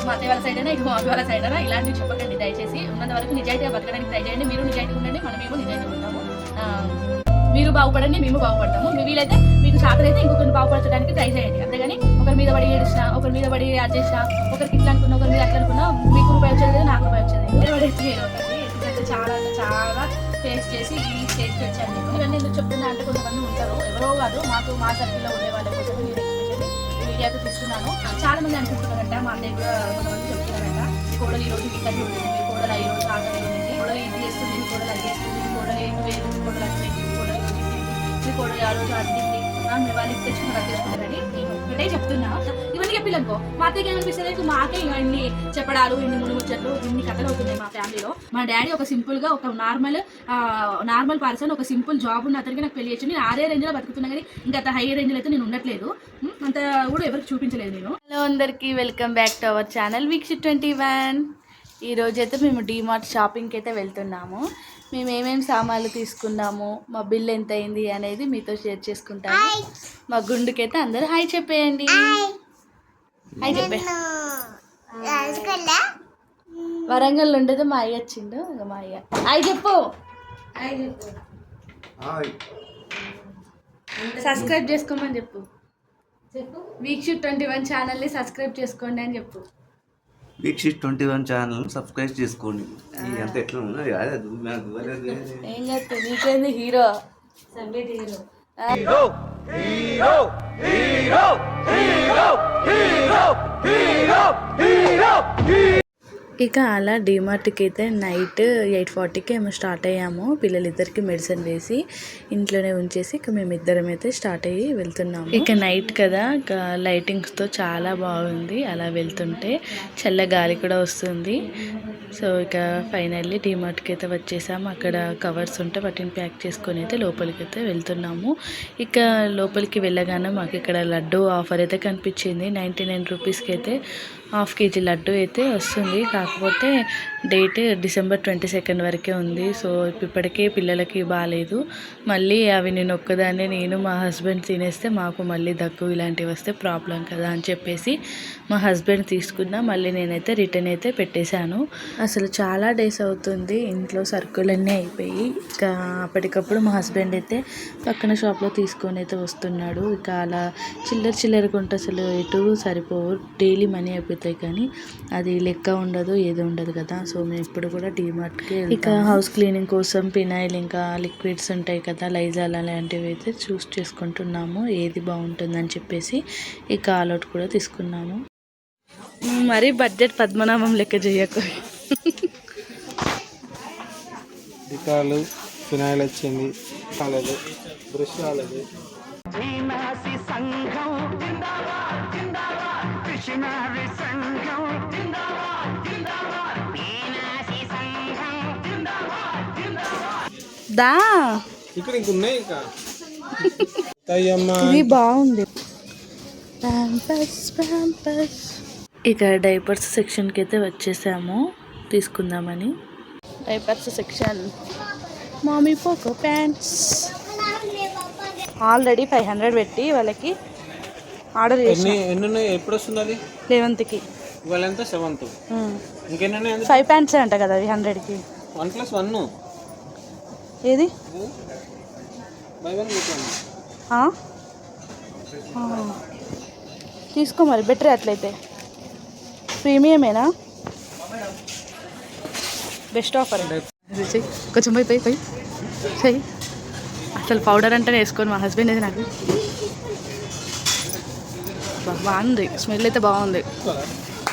మా అత్తయ్య వాళ్ళ సైడ్ అయినా ఇటు మా వాళ్ళ సైడ్ అయినా ఇలాంటివి చెప్పకండి దయచేసి. ఉన్నంత వరకు నిజాయితీగా బతకడానికి ట్రై చేయండి. మీరు నిజాయితీగా ఉండండి, మనమేమో నిజాయితీగా ఉంటాము. మీరు బాగుపడండి, మేము బాగుపడతాము. మీ వీలైతే మీకు శాతనైతే ఇంకొకరిని బాగుపరచడానికి ట్రై చేయండి. అంతేగాని ఒకరి మీద పడి ఏడిచినా, ఒకరి మీద పడి అడ్జేసినా, ఒకరికి ఇట్లా అనుకున్నా, ఒకరి మీద అట్లా అనుకున్నా మీకు రూపాయి వచ్చేది లేదు, నాకు రూపాయి వచ్చేది లేదు. ఎందుకంటే చాలా చాలా ఫేస్ చేసి ఈ స్టేజ్కి వచ్చాను నేను. ఇవన్నీ ఎందుకు చెప్తున్నా అంటే కొంతమంది ఉంటారు, ఎవరో కాదు, మా సర్కిల్లో ఉండే వాళ్ళ కోసం నేను ఎక్స్పెషల్లీ ఈ వీడియో అయితే తీసుకున్నాను. చాలా మంది అనుకుంటున్నారంట, మా అన్నయ్య కూడా కొంతమంది చెప్తున్నారంట, కోడలు ఈ రోజు వీకని ఉంటుంది, మీ కోడలు ఈ రోజు ఆకలి ఉంది, కోడలు ఇది చేస్తుంది, మీ కోడలు అది చేస్తుంది, మీ కోడలు ఏం వేరు, మీ కోడలు అది చేస్తుంది, మీ కోడలు మీ కోడలు ఆ రోజు అడ్డింది, మీ వాళ్ళకి తెచ్చుకుని అది తెచ్చుకుంటారని నేను ఒకటే చెప్తున్నా. ఇవన్నీ చెప్పిల్లనుకో మా అత్తయ్యకి ఏమనిపిస్తుంది, మాకే ఇవన్నీ చెప్పడాలు, ఇన్ని ముచ్చట్లు, ఇన్ని కథలు అవుతున్నాయి మా ఫ్యామిలీలో. మా డాడీ ఒక సింపుల్ గా ఒక నార్మల్ పర్సన్, ఒక సింపుల్ జాబ్ ఉన్న అతనికి నాకు పెళ్లి చేసి నేను ఆరే రేంజ్ లో బతుకుతున్నా, కానీ ఇంకా అంత హై రేంజ్ లో అయితే నేను ఉండట్లేదు, అంత కూడా ఎవరికి చూపించలేదు నేను. హలో అందరికి, welcome back to our channel Vikshith 21. ఈరోజు అయితే మేము డీమార్ట్ షాపింగ్కి అయితే వెళ్తున్నాము. మేము ఏమేమి సామాన్లు తీసుకున్నాము, మా బిల్ ఎంత అయింది అనేది మీతో షేర్ చేసుకుంటాము. మా గుండుకైతే అందరూ హాయ్ చెప్పేయండి. హాయ్ చెప్పే. వరంగల్ ఉండేది మా అయ్య వచ్చిండు, ఇంకా మా అయ్య హాయ్ చెప్పు. సబ్స్క్రైబ్ చేసుకోమని చెప్పు. వీక్షిత్ 21 ఛానల్ని సబ్స్క్రైబ్ చేసుకోండి అని చెప్పు. వీక్షిత్ 21 ఛానల్ సబ్స్క్రైబ్ చేసుకోండి. అంత ఎట్లా ఉన్నది ఏం చేస్తా, నీకేంది హీరో, సెపరేట్ హీరో. ఇక అలా డీమార్ట్కి అయితే నైట్ 8:40కి ఏమో స్టార్ట్ అయ్యాము. పిల్లలిద్దరికి మెడిసిన్ వేసి ఇంట్లోనే ఉంచేసి ఇక మేమిద్దరం అయితే స్టార్ట్ అయ్యి వెళ్తున్నాము. ఇక నైట్ కదా, ఇక లైటింగ్స్తో చాలా బాగుంది. అలా వెళ్తుంటే చల్ల గాలి కూడా వస్తుంది. సో ఇక ఫైనల్లీ డీమార్ట్కి అయితే వచ్చేసాము. అక్కడ కవర్స్ ఉంటే వాటిని ప్యాక్ చేసుకొని అయితే లోపలికి అయితే వెళ్తున్నాము. ఇక లోపలికి వెళ్ళగానే మాకు ఇక్కడ లడ్డు ఆఫర్ అయితే కనిపించింది. 99 రూపీస్కి అయితే ½ కేజీ లడ్డు అయితే వస్తుంది. కాకపోతే డేట్ December 22 వరకే ఉంది. సో ఇప్పటికే పిల్లలకి బాగాలేదు. మళ్ళీ అవి నేను మా హస్బెండ్ తినేస్తే మాకు మళ్ళీ దగ్గు ఇలాంటివి వస్తే ప్రాబ్లం కదా అని చెప్పేసి మా హస్బెండ్ తీసుకున్నా. మళ్ళీ నేనైతే రిటర్న్ అయితే పెట్టేశాను. అసలు చాలా డేస్ అవుతుంది, ఇంట్లో సరుకులన్నీ అయిపోయి. ఇక అప్పటికప్పుడు మా హస్బెండ్ అయితే పక్కన షాప్లో తీసుకొని అయితే వస్తున్నాడు. ఇక అలా చిల్లర కొంటే అసలు ఎటు సరిపోవు, డైలీ మనీ అయిపోతాయి, కానీ అది లెక్క ఉండదు, ఏది ఉండదు కదా. సో మేము ఇప్పుడు కూడా డీమార్ట్కి ఇక హౌస్ క్లీనింగ్ కోసం ఫినాయిల్, ఇంకా లిక్విడ్స్ ఉంటాయి కదా, లైజాల్ అలాంటివి అయితే చూస్ చేసుకుంటున్నాము, ఏది బాగుంటుందని చెప్పేసి. ఇక ఆల్అవుట్ కూడా తీసుకున్నాము. మరి బడ్జెట్ పద్మనాభం లెక్క చేయకు. డికాలు, ఫినాయిల్ వచ్చింది, కాలేదు, బ్రష్ కాలేదు. దా ఇక్కడ ఇంకున్నాయి. ఇది బాగుంది. ఇక డైపర్స్ సెక్షన్కి అయితే వచ్చేసాము తీసుకుందామని. Diapers section, Mamy Poko pants already 500 పెట్టి వాళ్ళకి ఆర్డర్ చేసి. ఎన్ని ఉన్నాయి? ఎప్పుడు వస్తుంది? 11కి. ఇవాళ ఎంత? 7th. ఇంకెన్ని? 5 ప్యాంట్స్ అంట కదా అవి 100కి. 1+1 ఏది? Buy 1 get 1. తీసుకో మరి, బెటర్ అట్లయితే. ప్రీమియమేనా? Best offer. కొంచెం పోయి అసలు పౌడర్ అంటే వేసుకొని మా హస్బెండ్ అయితే నాకు బాగుంది, స్మెల్ అయితే బాగుంది.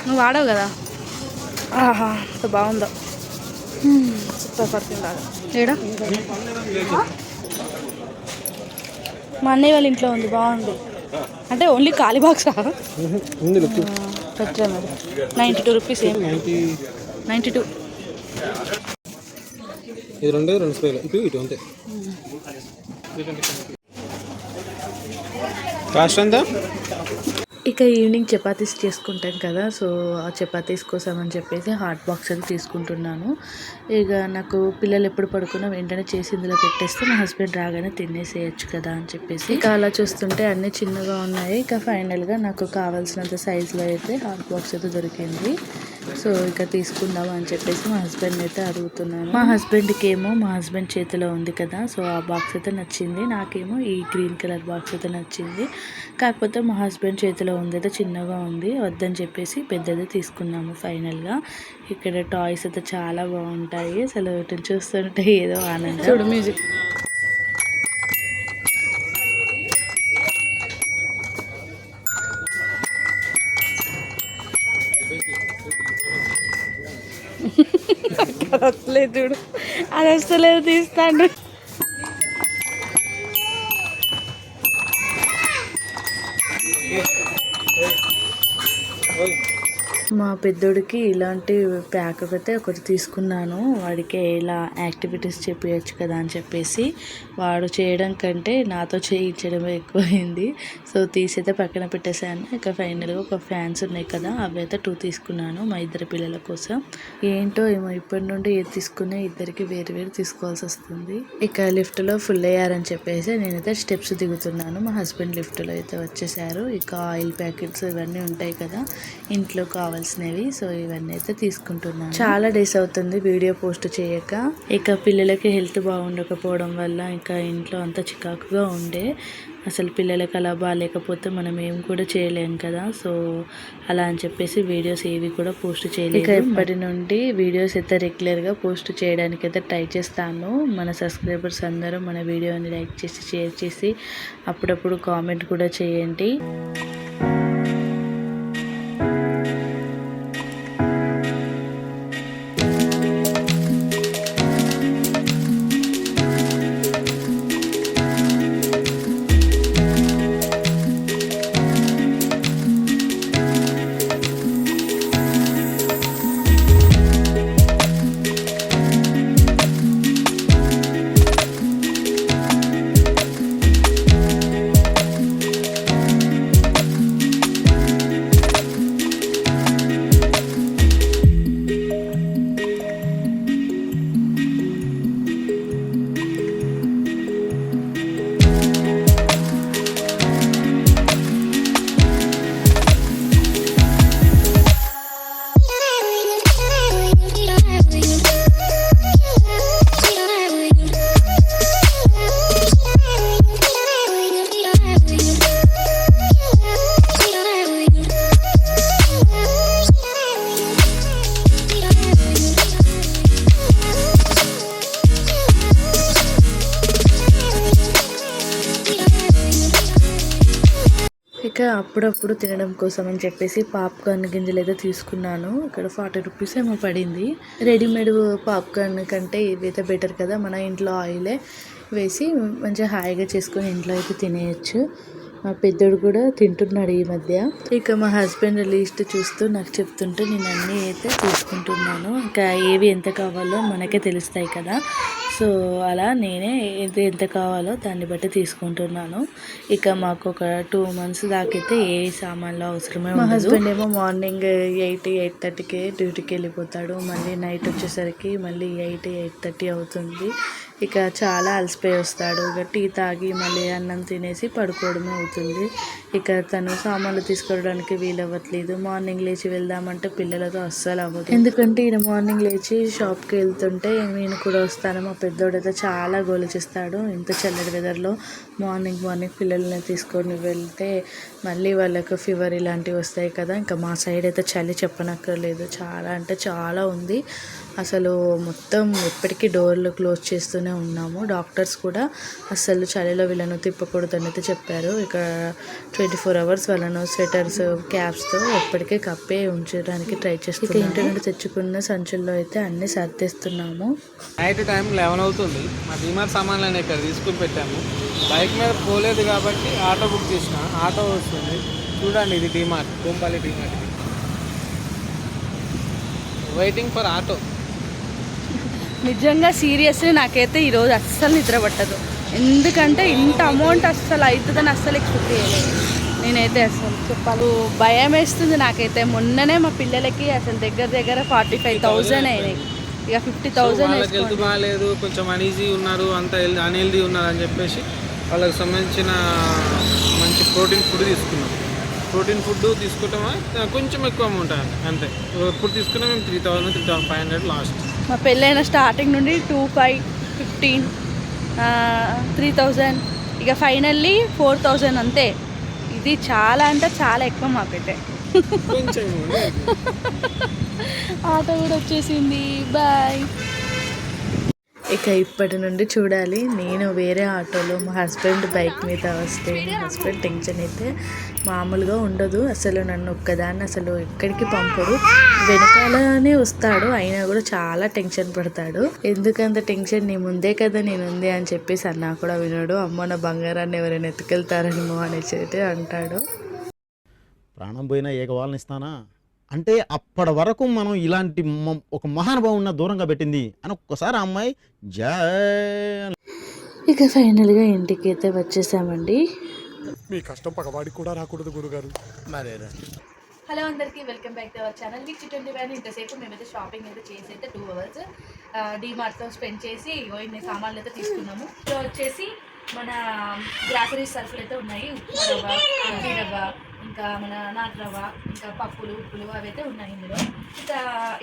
నువ్వు వాడవు కదా, ఆహా అంత బాగుందో, సూపర్ పర్ఫ్యూమ్ లాగా. ఏడా మా అన్నయ్య వాళ్ళ ఇంట్లో ఉంది, బాగుంది. అంటే ఓన్లీ ఖాళీ బాక్సా? పెట్టా మరి. 92 రూపీస్. 92. ఇది 2 స్ప్రేలు, ఇటు అంతే. కాస్ట్ ఎంత? ఇక ఈవినింగ్ చపాతీస్ చేసుకుంటాం కదా, సో ఆ చపాతీస్ కోసం అని చెప్పేసి హాట్ బాక్స్ అది తీసుకుంటున్నాను. ఇక నాకు పిల్లలు ఎప్పుడు పడుకున్నా వెంటనే చేసి ఇందులో పెట్టేస్తే మా హస్బెండ్ రాగానే తినేసేయచ్చు కదా అని చెప్పేసి ఇక అలా చూస్తుంటే అన్నీ చిన్నగా ఉన్నాయి. ఇక ఫైనల్గా నాకు కావాల్సినంత సైజులో అయితే హాట్ బాక్స్ అయితే దొరికింది. సో ఇక తీసుకుందాం అని చెప్పేసి మా హస్బెండ్ అయితే అడుగుతున్నాను. మా హస్బెండ్కి ఏమో మా హస్బెండ్ చేతిలో ఉంది కదా, సో ఆ బాక్స్ అయితే నచ్చింది. నాకేమో ఈ గ్రీన్ కలర్ బాక్స్ అయితే నచ్చింది. కాకపోతే మా హస్బెండ్ చేతిలో ఉంది అయితే చిన్నగా ఉంది, వద్దని చెప్పేసి పెద్దది తీసుకున్నాము ఫైనల్గా. ఇక్కడ టాయ్స్ అయితే చాలా బాగుంటాయి, అసలు వీటిని చూస్తుంటే ఏదో ఆనందం. చూడు మ్యూజిక్. వస్తలేదు చూడు, అది వస్తలేదు, తీస్తాడు. మా పెద్దోడికి ఇలాంటి ప్యాక్ అయితే ఒకటి తీసుకున్నాను. వాడికి ఇలా యాక్టివిటీస్ చెప్పవచ్చు కదా అని చెప్పేసి వాడు చేయడం కంటే నాతో చేయించడమే ఎక్కువైంది. సో తీసైతే పక్కన పెట్టేశాను. ఇక ఫైనల్గా ఒక ఫ్యాన్స్ ఉన్నాయి కదా, అవి అయితే 2 తీసుకున్నాను మా ఇద్దరు పిల్లల కోసం. ఏంటో ఏమో ఇప్పటి నుండి ఏది తీసుకునే ఇద్దరికి వేరు వేరు తీసుకోవాల్సి వస్తుంది. ఇక లిఫ్ట్లో ఫుల్ అయ్యారని చెప్పేసి నేనైతే స్టెప్స్ దిగుతున్నాను. మా హస్బెండ్ లిఫ్ట్లో అయితే వచ్చేసారు. ఇక ఆయిల్ ప్యాకెట్స్ ఇవన్నీ ఉంటాయి కదా ఇంట్లో కావాల్సినవి, సో ఇవన్నీ అయితే తీసుకుంటున్నాను. చాలా డేస్ అవుతుంది వీడియో పోస్ట్ చేయక. ఇక పిల్లలకి హెల్త్ బాగుండకపోవడం వల్ల ఇంకా ఇంట్లో అంతా చికాకుగా ఉండే. అసలు పిల్లలకి అలా బాగాలేకపోతే మనం ఏం కూడా చేయలేం కదా, సో అలా అని చెప్పేసి వీడియోస్ ఏవి కూడా పోస్ట్ చేయలేదు. ఇక ఇప్పటి నుండి వీడియోస్ అయితే రెగ్యులర్గా పోస్ట్ చేయడానికి అయితే ట్రై చేస్తాను. మన సబ్స్క్రైబర్స్ అందరూ మన వీడియోని లైక్ చేసి షేర్ చేసి అప్పుడప్పుడు కామెంట్ కూడా చేయండి. ఇక అప్పుడప్పుడు తినడం కోసం అని చెప్పేసి పాప్కార్న్ గింజలు అయితే తీసుకున్నాను. ఇక్కడ 40 రూపీస్ ఏమో పడింది. రెడీమేడ్ పాప్కార్న్ కంటే ఇవైతే బెటర్ కదా, మన ఇంట్లో ఆయిలే వేసి మంచిగా హాయిగా చేసుకొని ఇంట్లో అయితే తినేయచ్చు. మా పెద్దోడు కూడా తింటున్నాడు ఈ మధ్య. ఇక మా హస్బెండ్ లిస్ట్ చూస్తూ నాకు చెప్తుంటే నేను అన్నీ అయితే తీసుకుంటున్నాను. ఇంకా ఏవి ఎంత కావాలో మనకే తెలుస్తాయి కదా, సో అలా నేనే ఏది ఎంత కావాలో దాన్ని బట్టి తీసుకుంటున్నాను. ఇక మాకు ఒక 2 months దాకైతే ఏ సామాన్లు అవసరమే. మా హస్బెండ్ ఏమో మార్నింగ్ 8-8:30కే డ్యూటీకి వెళ్ళిపోతాడు. మళ్ళీ నైట్ వచ్చేసరికి మళ్ళీ 8-8:30 అవుతుంది. ఇక చాలా అలసిపోయి వస్తాడు. ఇక టీ తాగి మళ్ళీ అన్నం తినేసి పడుకోవడమే అవుతుంది. ఇక తను సామాన్లు తీసుకోవడానికి వీలవ్వట్లేదు. మార్నింగ్ లేచి వెళ్దామంటే పిల్లలతో అస్సలు అవ్వదు. ఎందుకంటే ఈయన మార్నింగ్ లేచి షాప్కి వెళ్తుంటే నేను కూడా వస్తాను. మా పెద్దోడైతే చాలా గోల చేస్తాడు. ఇంత చల్లటి వెదర్లో మార్నింగ్ పిల్లల్ని తీసుకొని వెళ్తే మళ్ళీ వాళ్ళకు ఫీవర్ ఇలాంటివి వస్తాయి కదా. ఇంకా మా సైడ్ అయితే చలి చెప్పనక్కర్లేదు, చాలా అంటే చాలా ఉంది. అసలు మొత్తం ఎప్పటికీ డోర్లు క్లోజ్ చేస్తూనే ఉన్నాము. డాక్టర్స్ కూడా అసలు చలిలో వీళ్ళను తిప్పకూడదని అయితే చెప్పారు. ఇక 24 hours వాళ్ళను స్వెటర్స్ క్యాప్స్తో ఎప్పటికీ కప్పే ఉంచడానికి ట్రై చేస్తున్నాము. ఇక ఇంటి నుండి తెచ్చుకున్న సంచుల్లో అయితే అన్నీ సర్దేస్తున్నాము. నైట్ టైం 11 అవుతుంది. మా డిమార్ట్ సామాన్లు ఇక్కడ తీసుకుని పెట్టాము. బైక్ మీద పోలేదు కాబట్టి ఆటో బుక్ చేసిన, ఆటో వస్తుంది. చూడండి, ఇది DMart, Kompally DMart. Waiting for auto. నిజంగా సీరియస్లీ నాకైతే ఈరోజు అస్సలు నిద్ర పట్టదు. ఎందుకంటే ఇంత అమౌంట్ అస్సలు అవుతుందని అస్సలు ఎక్స్పెక్ట్ చేయలేదు. నేనైతే అసలు చెప్పాలి భయం వేస్తుంది నాకైతే. మొన్ననే మా పిల్లలకి అసలు దగ్గర 45,000 అయినాయి. ఇక 50,000 వాళ్ళకి హెల్త్ బాగాలేదు, కొంచెం అనీజీ ఉన్నారు, అంత అన్హెల్దీ ఉన్నారు అని చెప్పేసి వాళ్ళకి సంబంధించిన మంచి ప్రోటీన్ ఫుడ్ తీసుకున్నాం. ప్రోటీన్ ఫుడ్ తీసుకుంటామా కొంచెం ఎక్కువ అమౌంట్ అంతే. ఇప్పుడు తీసుకున్నా మేము 3,000 3,500 లాస్ట్. మా పెళ్ళైన స్టార్టింగ్ నుండి 2,500, 15,000, 3,000, ఇక ఫైనల్లీ 4,000 అంతే. ఇది చాలా అంటే చాలా ఎక్కువ మాకైతే. కొంచెం ఆటో కూడా వచ్చేసింది. బాయ్. ఇక ఇప్పటి నుండి చూడాలి. నేను వేరే ఆటోలో, మా హస్బెండ్ బైక్ మీద వస్తే మా హస్బెండ్ టెన్షన్ అయితే మామూలుగా ఉండదు. అసలు నన్ను ఒక్కదాన్ని అసలు ఎక్కడికి పంపడు. వెనకాలనే వస్తాడు, అయినా కూడా చాలా టెన్షన్ పడతాడు. ఎందుకంత టెన్షన్, నీ ముందే కదా నేనుంది అని చెప్పేసి అన్నా కూడా వినడు. అమ్మ నా బంగారాన్ని ఎవరైనా ఎత్తుకెళ్తారేమో అనేసి అయితే అంటాడు. ప్రాణం పోయినా ఏకవాళ్ళని ఇస్తానా అంటే అప్పటి వరకు మనం ఇలాంటి ఒక మహానుభావున్న దూరంగా పెట్టింది అని ఒక్కసారి ఆ అమ్మాయి ఇక ఫైనల్గా ఇంటికి అయితే వచ్చేసామండి. మీ కష్టం పగవాడికి కూడా రాకూడదు గురుగారు. మరేరా. హలో అందరికీ, welcome back to our channel. Week 21 ఇంతసేపు మేమైతే షాపింగ్ అయితే చేసి అయితే 2 hours డీమార్ట్తో స్పెండ్ చేసి ఇన్ని సామాన్లు అయితే తీసుకున్నాము. సో వచ్చేసి మన గ్రాసరీస్ సరుకులు అయితే ఉన్నాయి. ఉప్పు రవ్వ, ఇడ్లీ రవ్వ, ఇంకా మన నాటు రవ్వ, ఇంకా పప్పులు, ఉప్పులు అవి అయితే ఉన్నాయి ఇందులో. ఇక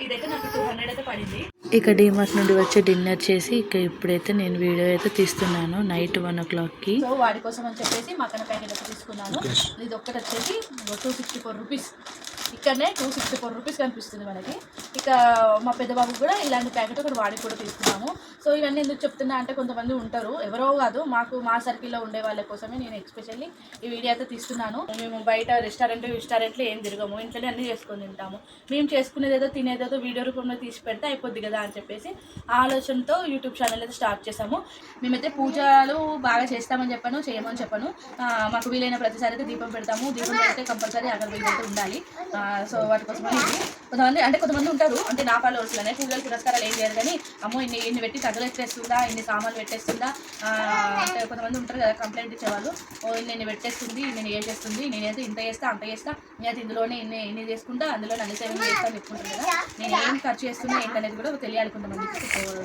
ఇదైతే నాకు 200 అయితే పడింది. ఇక డీమార్ట్ నుండి వచ్చి డిన్నర్ చేసి ఇక ఇప్పుడైతే నేను వీడియో అయితే తీస్తున్నాను నైట్ 1 o'clockకి. సో వాడి కోసం అని చెప్పేసి మటన్ ప్యాకెట్ అయితే తీసుకున్నాను. ఇది ఒక్కటి వచ్చేసి 264 రూపీస్. ఇక్కడనే 264 రూపీస్ కనిపిస్తుంది మనకి. ఇక మా పెద్ద బాబుకి కూడా ఇలాంటి ప్యాకెట్ ఒకటి వాడికి కూడా తీసుకున్నాము. సో ఇవన్నీ ఎందుకు చెప్తున్నా అంటే కొంతమంది ఉంటారు, ఎవరో కాదు, మా సర్కిల్లో ఉండే వాళ్ళ కోసమే నేను ఎస్పెషల్లీ ఈ వీడియో అయితే తీస్తున్నాను. మేము బయట రెస్టారెంట్లో ఏం తిరగము, ఇంట్లోనే అన్నీ చేసుకొని తింటాము. మేము చేసుకునేదేదో తినేదేదో వీడియో రూపంలో తీసి పెడితే అయిపోద్ది కదా అని చెప్పేసి ఆలోచనతో యూట్యూబ్ ఛానల్ అయితే స్టార్ట్ చేసాము. మేమైతే పూజలు బాగా చేస్తామని చెప్పాను, చేయమని చెప్పాను. మాకు వీలైన ప్రతిసారి అయితే దీపం పెడతాము. దీపం పెడితే కంపల్సరీ అగరబత్తి అయితే ఉండాలి. సో వాటి కోసమని కొంతమంది ఉంటారు, అంటే నా ఫాలోవర్స్లోనే పూజలు పురస్కారాలు ఏం చేయరు కానీ అమ్మో ఇన్ని పెట్టి తగలెట్టేస్తుందా, ఇన్ని సామాన్లు పెట్టేస్తుందా అంటే కొంతమంది ఉంటారు కదా కంప్లైంట్ ఇచ్చేవాళ్ళు. ఇన్ని పెట్టేస్తుంది, నేను ఏ చేస్తుంది, నేనైతే ఇంత చేస్తా అంత చేస్తా, నేనైతే ఇందులోనే ఇన్ని చేసుకుంటా, అందులో అన్ని సేవింగ్ చేస్తాను చెప్పుకుంటారు కదా. నేను ఏం ఖర్చు చేస్తున్నా ఏంటనేది కూడా తెలియాలి కొంతమందికి.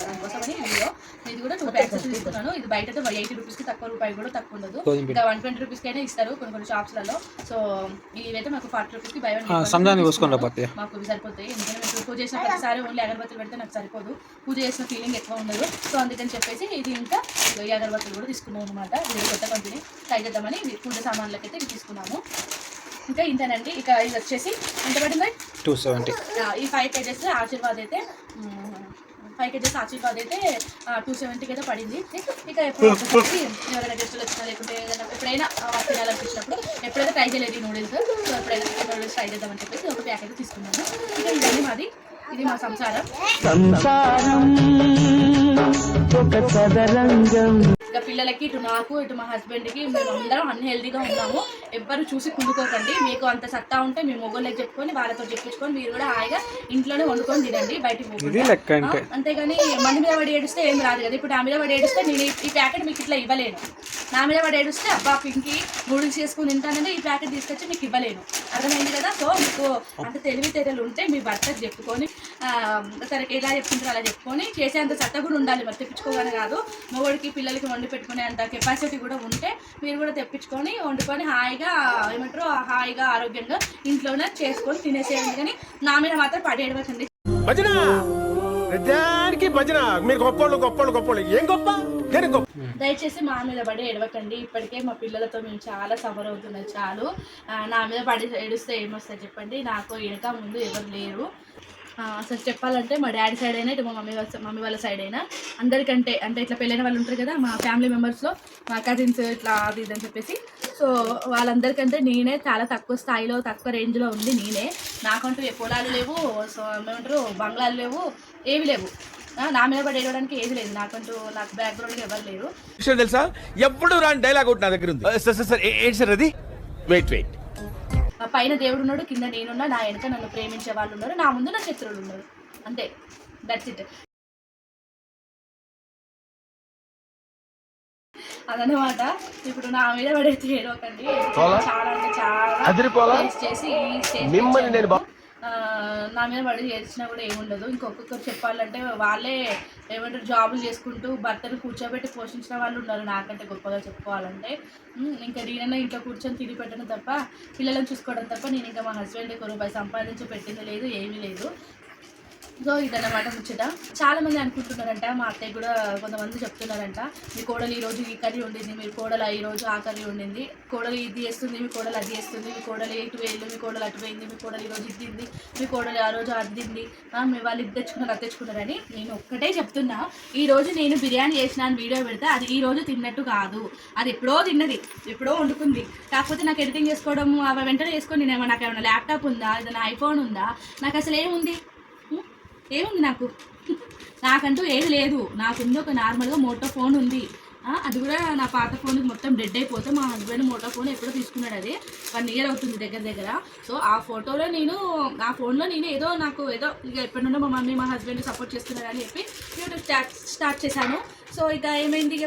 దానికోసమని వీడియో ఇది కూడా 2 ప్యాకెట్స్ తీసుకున్నాను. ఇది బయట 80 రూపీస్కి తక్కువ రూపాయి కూడా తక్కువ ఉండదు. ఇంకా 120 రూపీస్కి అయినా ఇస్తారు కొన్ని షాప్స్లలో. సో ఇవైతే మాకు 40 రూపీస్కి బై వన్ మాకు ఇవి సరిపోతాయి. ఎందుకంటే మేము పూజ చేసిన ప్రతిసారి ఓన్లీ అగరబత్తులు పెడితే నాకు సరిపోదు, పూజ చేసిన ఫీలింగ్ ఎక్కువ ఉండదు. సో అందుకని చెప్పేసి ఇది ఇంకా ఈ అగరబత్తులు కూడా తీసుకున్నాం అనమాట. ఇది కొత్త కంపెనీ ట్రై చేద్దామని పూజ సామాన్లకి అయితే ఇవి తీసుకున్నాము. ఇంకా ఇంతేనండి. ఇక ఇది వచ్చేసి ఎంత పడింది? 270. ఈ 5 kgs ఆశీర్వాద్ అయితే 5 kgs ఆశీర్వాద్ అయితే 270కి అయితే పడింది. ఇక ఎప్పుడు ఒకసారి ఎవరైనా గెస్టులు వచ్చినా లేకుంటే ఏదైనా ఎప్పుడైనా తినాలనిపించినప్పుడు ఎప్పుడైతే ట్రై చేయలేదు ఈ నూడిల్స్, సో ఎప్పుడైనా నూడిల్స్ ట్రై చేద్దామని చెప్పేసి ఒక ప్యాకెట్ తీసుకున్నాను. ఇక ఇవన్నీ ఇది మా సంసారం. ఇక పిల్లలకి ఇటు నాకు ఇటు మా హస్బెండ్కి మేము అందరం అన్హెల్దీగా ఉన్నాము. ఎవ్వరు చూసి కుండుకోకండి. మీకు అంత సత్తా ఉంటే మీ మొగోళ్ళకి చెప్పుకొని వాళ్ళతో చెప్పించుకొని మీరు కూడా హాయిగా ఇంట్లోనే వండుకొని తినండి, బయటికి పోకండి. అంతేగాని మంది మీద పడి ఏడుస్తే ఏం రాదు కదా. ఇప్పుడు నా మీద పడి ఏడుస్తే నేను ఈ ప్యాకెట్ మీకు ఇట్లా ఇవ్వలేను. నా మీద పడి ఏడుస్తే అబ్బా పింకి నూడిల్స్ చేసుకుని తింటానని ఈ ప్యాకెట్ తీసుకొచ్చి మీకు ఇవ్వలేను. అర్థమైంది కదా. సో మీకు అంత తెలివితేటలు ఉంటే మీ భర్తకు చెప్పుకొని తనకి ఎలా చెప్పుకుంటారో అలా చెప్పుకొని చేసేంత సత్తా కూడా ఉండాలి. మరి తెప్పించుకోగానే కాదు, మొగోడికి పిల్లలకి వండి పెట్టుకునే అంత కెపాసిటీ కూడా ఉంటే మీరు కూడా తెప్పించుకొని వండుకొని హాయిగా హాయిగా ఆరోగ్యంగా ఇంట్లోనే చేసుకొని తినేసేయండి. కానీ నా మీద మాత్రం పడేయడవచ్చండి. దయచేసి మా మీద పడి ఏడవకండి. ఇప్పటికే మా పిల్లలతో మేము చాలా సఫర్ అవుతున్నాం. చాలు నా మీద పడి ఏడుస్తే ఏమొస్తుంది చెప్పండి. నాకు వెనక ముందు ఎవరు లేరు. అసలు చెప్పాలంటే మా డాడీ సైడ్ అయినా ఇటు మా మమ్మీ వాళ్ళ సైడ్ అయినా అందరికంటే అంటే ఇట్లా పెళ్ళైన వాళ్ళు ఉంటారు కదా మా ఫ్యామిలీ మెంబర్స్లో, మా కజిన్స్ ఇట్లా అది ఇది అని చెప్పేసి, సో వాళ్ళందరికంటే నేనే చాలా తక్కువ స్థాయిలో తక్కువ రేంజ్లో ఉంది. నేనే నాకంటూ పొలాలు లేవు, సో ఏమంటారు బంగ్లాలు లేవు, ఏవి లేవు. నా మీద పడి ఏడవడానికి ఏది లేదు. నాకు బ్యాక్గ్రౌండ్ ఎవరు లేరు. తెలుసా ఎప్పుడు రాని డైలాగ్ ఒకటి నా దగ్గర ఉంది. ఏంటి సార్ అది? వెయిట్ పైన దేవుడు ఉన్నాడు, కింద నేనున్నా, నా వెనక నన్ను ప్రేమించే వాళ్ళు ఉన్నారు, నా ముందు నా శత్రువులు ఉన్నారు. అంతే, దట్స్ ఇట్. అదనమాట. ఇప్పుడు నా మీద పడైతే ఏడవకండి, చాలా అంటే చాలా ఫేస్ చేసి ఈ స్టేజ్ నా మీద పడి ఏడ్చినా కూడా ఏముండదు. ఇంకొకరు చెప్పాలంటే వాళ్ళే ఏమంటారు జాబులు చేసుకుంటూ భర్తను కూర్చోబెట్టి పోషించిన వాళ్ళు ఉన్నారు నాకంటే గొప్పగా చెప్పుకోవాలంటే. ఇంకా నేనైనా ఇంట్లో కూర్చొని తిరిగి పెట్టడం తప్ప, పిల్లలను చూసుకోవడం తప్ప నేను ఇంకా మా హస్బెండ్ రూపాయి సంపాదించి పెట్టింది లేదు, ఏమీ లేదు. సో ఇదన్నమాట ముచ్చట. చాలామంది అనుకుంటున్నారంట, మా అత్తయ్య కూడా కొంతమంది చెప్తున్నారంట, మీ కోడలు ఈరోజు ఈ కర్రీ ఉండింది, మీ కోడలు ఈరోజు ఆ కర్రీ ఉండింది, కోడలు ఇది చేస్తుంది, మీ కోడలు అది చేస్తుంది, మీ కోడలు ఇటు వేళ్ళు, మీ కోడలు అటు పోయింది, మీ కోడలు ఈరోజు ఇది తింది, మీ కోడలు ఆ రోజు అది తింది, మీ వాళ్ళు ఇది తెచ్చుకున్నారు అది తెచ్చుకున్నారని. నేను ఒక్కటే చెప్తున్నా, ఈరోజు నేను బిర్యానీ చేసిన వీడియో పెడితే అది ఈరోజు తిన్నట్టు కాదు, అది ఎప్పుడో తిన్నది, ఎప్పుడో వండుకుంది. కాకపోతే నాకు ఎడిటింగ్ చేసుకోవడం అవి వెంటనే చేసుకొని నేను నాకు ఏమైనా ల్యాప్టాప్ ఉందా, ఏదైనా ఐఫోన్ ఉందా, నాకు అసలు ఏముంది నాకంటూ ఏది లేదు. నాకుంది ఒక నార్మల్గా మోటో ఫోన్ ఉంది, అది కూడా నా పాత ఫోన్కి మొత్తం డెడ్ అయిపోతే మా హస్బెండ్ మోటో ఫోన్ ఎప్పుడో తీసుకున్నాడు, అది 1 year అవుతుంది దగ్గర. సో ఆ ఫోటోలో ఆ ఫోన్లో నేను ఏదో ఇక ఎప్పటి నుండో మా మమ్మీ మా హస్బెండ్ సపోర్ట్ చేస్తున్నారని చెప్పి యూట్యూబ్ స్టార్ట్ చేశాను. సో ఇక ఏమైంది, ఇక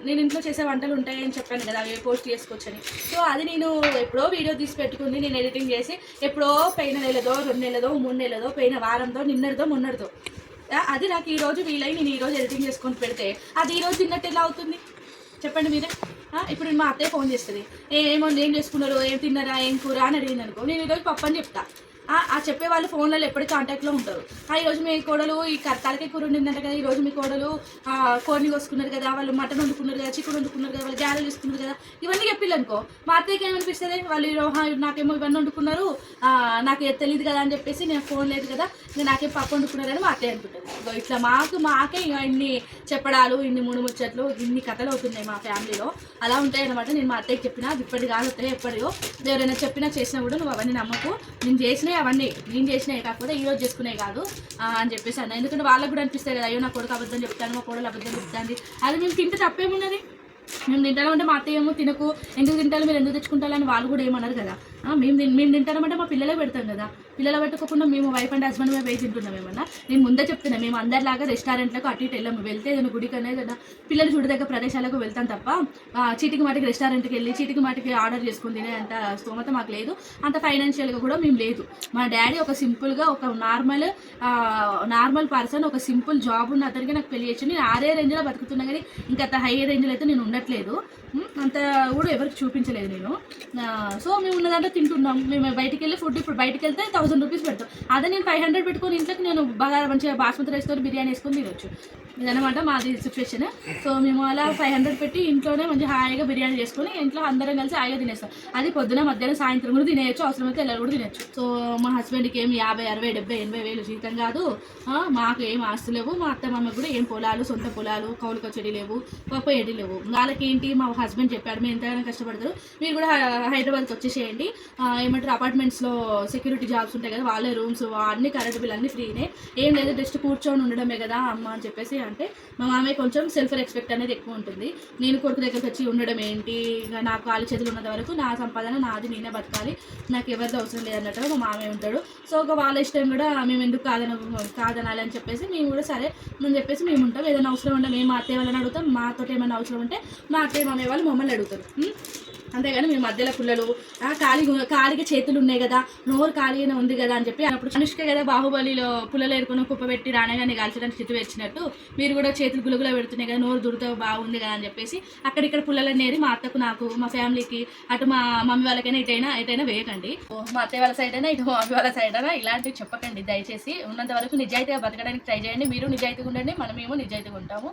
నేను ఇంట్లో చేసే వంటలు ఉంటాయని చెప్పాను కదా, అవి పోస్ట్ చేసుకోవచ్చని. సో అది నేను ఎప్పుడో వీడియో తీసి పెట్టుకుంది, నేను ఎడిటింగ్ చేసి ఎప్పుడో పోయిన నెలదో 2 నెలదో 3 నెలదో పోయిన వారంతో నిన్నటిదో మొన్నటిదో అది నాకు ఈరోజు వీలై నేను ఈరోజు ఎడిటింగ్ చేసుకొని పెడితే అది ఈరోజు తిన్నట్టు ఎలా అవుతుంది చెప్పండి మీరే. ఇప్పుడు మా అత్తయ్య ఫోన్ చేస్తుంది, ఏం చేసుకున్నారు, ఏం తిన్నారా, ఏం కూర అని అడిగింది అనుకో, నేను ఈరోజు పప్పు అని చెప్తా. ఆ చెప్పే వాళ్ళు ఫోన్లలో ఎప్పటికీ కాంటాక్ట్లో ఉంటారు. ఈరోజు మీ కోడలు ఈ తలకే కూర ఉండిందంట కదా, ఈరోజు మీ కోడలు కోడిని కోసుకున్నారు కదా, వాళ్ళు మటన్ వండుకున్నారు కదా, చికెన్ వండుకున్నారు కదా, వాళ్ళు గ్యారెలు తీసుకున్నారు కదా, ఇవన్నీ చెప్పిల్లనుకో మా అత్తయ్యకి ఏమనిపిస్తుంది, వాళ్ళు నాకేమో ఇవన్నీ వండుకున్నారు, నాకు తెలియదు కదా అని చెప్పేసి, నేను ఫోన్ లేదు కదా, నాకేం పప్పు వండుకున్నారని మా అత్తయ్య అనుకుంటుంది. ఇట్లా మాకే ఇన్ని చెప్పడాలు, ఇన్ని ముచ్చట్లు, ఇన్ని కథలు అవుతున్నాయి మా ఫ్యామిలీలో. అలా ఉంటాయి అనమాట. నేను మా అత్తయ్యకి చెప్పినా, అది ఇప్పటి కాదు వస్తాయి, ఎప్పటియో ఎవరైనా చెప్పినా చేసినా కూడా నువ్వు అవన్నీ నమ్మకు, నేను చేసినా అవన్నీ నేను చేసినాయి కాకపోతే ఈరోజు చేసుకునేవి కాదు అని చెప్పేసి అన్న. ఎందుకంటే వాళ్ళకు కూడా అనిపిస్తుంది కదా, అయ్యో నా కొడుకు అబద్ధం చెప్తాను, మా కోడలు అబద్ధం చెప్తాను, అది మేము తింటే తప్పేమున్నది, మేము తింటామంటే మా అత్తయ్య ఏమో తినకు, ఎందుకు తింటారు మీరు, ఎందుకు తెచ్చుకుంటారు అని వాళ్ళు కూడా ఏమన్నారు కదా. మేము తింటామంటే మా పిల్లలే పెడతాం కదా, పిల్లలు పెట్టుకోకుండా మేము వైఫ్ అండ్ హస్బెండ్ మేము వేసి తింటున్నాం ఏమన్నా. నేను ముందే చెప్తున్నా, మేము అందరిలాగా రెస్టారెంట్లకు అటు ఇటు వెళ్ళాము, వెళ్తే ఏదైనా గుడికి అనేది కదా పిల్లలు చూడదగ్గ ప్రదేశాలకు వెళ్తాం తప్ప చీటికి మాటికి రెస్టారెంట్కి వెళ్ళి చీటికి మాటికి ఆర్డర్ చేసుకుని తినే అంత స్తోమత మాకు లేదు, అంత ఫైనాన్షియల్గా కూడా మేము లేదు. మా డాడీ ఒక సింపుల్గా ఒక నార్మల్ పర్సన్, ఒక సింపుల్ జాబ్ ఉన్న అతనికి నాకు పెళ్లి చేసి నేను 6 రేంజ్లో బతుకుతున్నా కానీ ఇంకా అంత హై రేంజ్లో అయితే నేను ఉండట్లేదు, అంత కూడా ఎవరికి చూపించలేదు నేను. సో మేము ఉన్న దాంట్లో తింటున్నాం. మేము బయటికి వెళ్ళి ఫుడ్ ఇప్పుడు బయటికి వెళ్తే 1000 రూపీస్ పెడతాం, అదే నేను 500 పెట్టుకొని ఇంట్లోకి నేను బాగా మంచిగా బాస్మతి రైస్తో బిర్యానీ వేసుకొని తినొచ్చు. ఇదనమాట మాది సిచ్యువేషన్. సో మేము అలా 500 పెట్టి ఇంట్లోనే మంచిగా హాయిగా బిర్యానీ చేసుకొని ఇంట్లో అందరం కలిసి హాయిగా తినేస్తాం. అది పొద్దున మధ్యాహ్నం సాయంత్రం కూడా తినేయచ్చు, అవసరమైతే ఎలా కూడా తినచ్చు. సో మా హస్బెండ్కి ఏం 50, 60, 70, 80 వేలు జీతం కాదు, మాకు ఏం ఆస్తులు లేవు, మా అత్త మామకు కూడా ఏం పొలాలు, సొంత పొలాలు, కౌలు కచ్చడి లేవు, పప్పు ఎడి లేవు. వాళ్ళకి ఏంటి, మా హస్బెండ్ చెప్పాడు మేము ఎంతగానో కష్టపడతారు, మీరు కూడా హైదరాబాద్కి వచ్చేసేయండి, ఏమంటారు అపార్ట్మెంట్స్లో సెక్యూరిటీ జాబ్స్ ఉంటాయి కదా, వాళ్ళే రూమ్స్ అన్ని కరెంట్ బిల్ అన్నీ ఫ్రీనే, ఏం లేదు జస్ట్ కూర్చొని ఉండడమే కదా అమ్మ అని చెప్పేసి అంటే మా మామయ్య కొంచెం సెల్ఫ్ రెస్పెక్ట్ అనేది ఎక్కువ ఉంటుంది. నేను కొడుకు దగ్గరికి వచ్చి ఉండడం ఏంటి, నాకు కాలు చేతులు ఉన్నంత వరకు నా సంపాదన నాది, నేనే బతకాలి, నాకు ఎవరిది అవసరం లేదన్నట్టుగా మా మామయ్య ఉంటాడు. సో ఒక వాళ్ళ ఇష్టం కూడా మేము ఎందుకు కాదనాలి అని చెప్పేసి మేము కూడా సరే అని చెప్పేసి మేము ఉంటాం. ఏదైనా అవసరం ఉంటే మేము మా అత్తయ్య వాళ్ళని అడుగుతాం, మాతో ఏమైనా అవసరం ఉంటే మా అత్తయ్య మామయ్య వాళ్ళు మమ్మల్ని అడుగుతారు. అంతేగాని మేము మధ్యలో పుల్లలు ఖాళీగా చేతులు ఉన్నాయి కదా, నోరు ఖాళీగానే ఉంది కదా అని చెప్పి అప్పుడు అనుష్క కదా బాహుబలిలో పుల్లలు ఏరుకొని కుప్ప పెట్టి రానగానే కాల్చడానికి స్థితి వచ్చినట్టు మీరు కూడా చేతులు గులుగులో పెడుతున్నాయి కదా, నోరు దురితో బాగుంది కదా అని చెప్పేసి అక్కడిక్కడ పుల్లలు నేరి మా అత్తకు నాకు మా ఫ్యామిలీకి అటు మా మమ్మీ వాళ్ళకైనా ఎటైనా వేయకండి. మా అత్తయ్య వాళ్ళ సైడ్ అయినా ఇటు మా మమ్మీ వాళ్ళ సైడ్ అయినా ఇలాంటివి చెప్పకండి దయచేసి. ఉన్నంత వరకు నిజాయితీగా బతకడానికి ట్రై చేయండి. మీరు నిజాయితీగా ఉండండి, మనమేమో నిజాయితీగా ఉంటాము.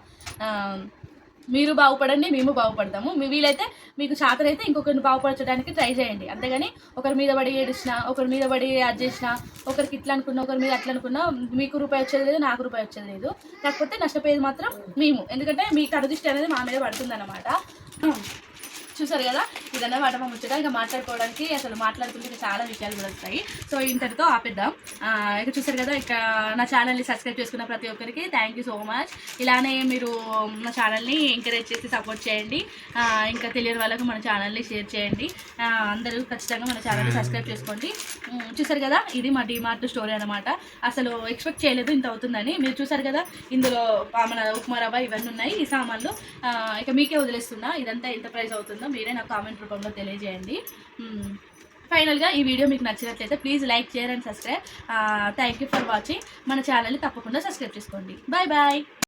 మీరు బాగుపడండి, మేము బాగుపడతాము. మీ వీలైతే మీకు చేతనైతే ఇంకొకరిని బాగుపరచడానికి ట్రై చేయండి. అంతేగాని ఒకరి మీద పడి ఏడిచ్చినా, ఒకరి మీద పడి అది చేసినా, ఒకరికి ఇట్లా అనుకున్నా, ఒకరి మీద అట్లా అనుకున్నా మీకు రూపాయి వచ్చేది లేదు, నాకు రూపాయి వచ్చేది లేదు. కాకపోతే నష్టపోయేది మాత్రం మేము, ఎందుకంటే మీ కడుదృష్టి అనేది మా మీద పడుతుంది అన్నమాట. చూసారు కదా, ఇదన్నమాట మా ముచ్చట. ఇంకా మాట్లాడుకోవడానికి అసలు మాట్లాడుతుంటే ఇంకా చాలా విషయాలు కూడా వస్తాయి. సో ఇంతటితో ఆపేద్దాం. ఇక చూసారు కదా, ఇక నా ఛానల్ని సబ్స్క్రైబ్ చేసుకున్న ప్రతి ఒక్కరికి థ్యాంక్ యూ సో మచ్. ఇలానే మీరు నా ఛానల్ని ఎంకరేజ్ చేసి సపోర్ట్ చేయండి. ఇంకా తెలియని వాళ్ళకు మన ఛానల్ని షేర్ చేయండి. అందరూ ఖచ్చితంగా మన ఛానల్ని సబ్స్క్రైబ్ చేసుకోండి. చూసారు కదా, ఇది మా డీమార్ట్ స్టోరీ అనమాట. అసలు ఎక్స్పెక్ట్ చేయలేదు ఇంత అవుతుందని. మీరు చూసారు కదా, ఇందులో మన ఉప్మా రవ్వ ఇవన్నీ ఉన్నాయి, ఈ సామాన్లు. ఇక మీకే వదిలేస్తున్నా, ఇదంతా ఎంత ప్రైస్ అవుతుందో మీరే నాకు కామెంట్ రూపంలో తెలియజేయండి. ఫైనల్గా ఈ వీడియో మీకు నచ్చినట్లయితే please like, share and subscribe. Thank you for watching. మన ఛానల్ని తప్పకుండా సబ్స్క్రైబ్ చేసుకోండి. Bye bye.